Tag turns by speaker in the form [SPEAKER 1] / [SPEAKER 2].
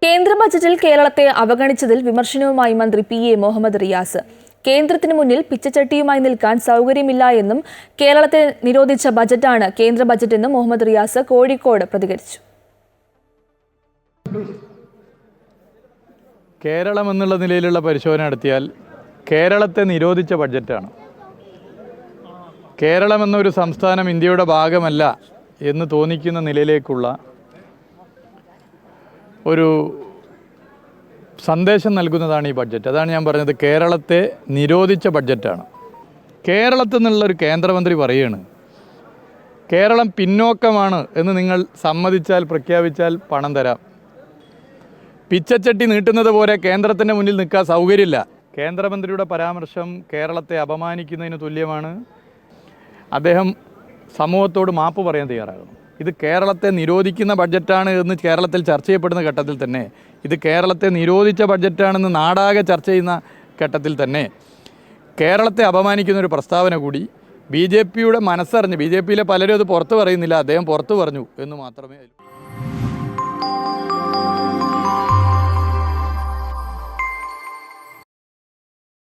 [SPEAKER 1] കേന്ദ്ര ബജറ്റിൽ കേരളത്തെ അവഗണിച്ചതിൽ വിമർശനവുമായി മന്ത്രി പി.എ. മുഹമ്മദ് റിയാസ്. കേന്ദ്രത്തിന് മുന്നിൽ പിച്ചച്ചട്ടിയുമായി നിൽക്കാൻ സൗകര്യമില്ല എന്നും കേരളത്തെ നിരോധിച്ച ബജറ്റാണ് കേന്ദ്ര ബജറ്റെന്നും മുഹമ്മദ് റിയാസ് കോഴിക്കോട് പ്രതികരിച്ചു.
[SPEAKER 2] കേരളം എന്നുള്ള നിലയിലുള്ള പരിശോധന നടത്തിയാൽ കേരളത്തെ നിരോധിച്ച ബഡ്ജറ്റാണ്. കേരളം എന്നൊരു സംസ്ഥാനം ഇന്ത്യയുടെ ഭാഗമല്ല എന്ന് തോന്നിക്കുന്ന നിലയിലേക്കുള്ള ഒരു സന്ദേശം നൽകുന്നതാണ് ഈ ബഡ്ജറ്റ്. അതാണ് ഞാൻ പറഞ്ഞത്, കേരളത്തെ നിരോധിച്ച ബഡ്ജറ്റാണ്. കേരളത്തിൽ നിന്നുള്ളൊരു കേന്ദ്രമന്ത്രി പറയുകയാണ് കേരളം പിന്നോക്കമാണ് എന്ന് നിങ്ങൾ സമ്മതിച്ചാൽ, പ്രഖ്യാപിച്ചാൽ പണം തരാം. പിച്ചച്ചട്ടി നീട്ടുന്നത് പോലെ കേന്ദ്രത്തിൻ്റെ മുന്നിൽ നിൽക്കാൻ സൗകര്യമില്ല. കേന്ദ്രമന്ത്രിയുടെ പരാമർശം കേരളത്തെ അപമാനിക്കുന്നതിന് തുല്യമാണ്. അദ്ദേഹം സമൂഹത്തോട് മാപ്പ് പറയാൻ തയ്യാറാകണം. ഇത് കേരളത്തെ നിരോധിക്കുന്ന ബഡ്ജറ്റാണ് എന്ന് കേരളത്തിൽ ചർച്ച ചെയ്യപ്പെടുന്ന ഘട്ടത്തിൽ തന്നെ, ഇത് കേരളത്തെ നിരോധിച്ച ബഡ്ജറ്റാണെന്ന് നാടാകെ ചർച്ച ചെയ്യുന്ന ഘട്ടത്തിൽ തന്നെ കേരളത്തെ അപമാനിക്കുന്ന ഒരു പ്രസ്താവന കൂടി ബി ജെ പിയുടെ മനസ്സറിഞ്ഞ്, ബി ജെ പിയിലെ പലരും അത് പുറത്ത് പറയുന്നില്ല, അദ്ദേഹം പുറത്ത് പറഞ്ഞു എന്ന് മാത്രമേ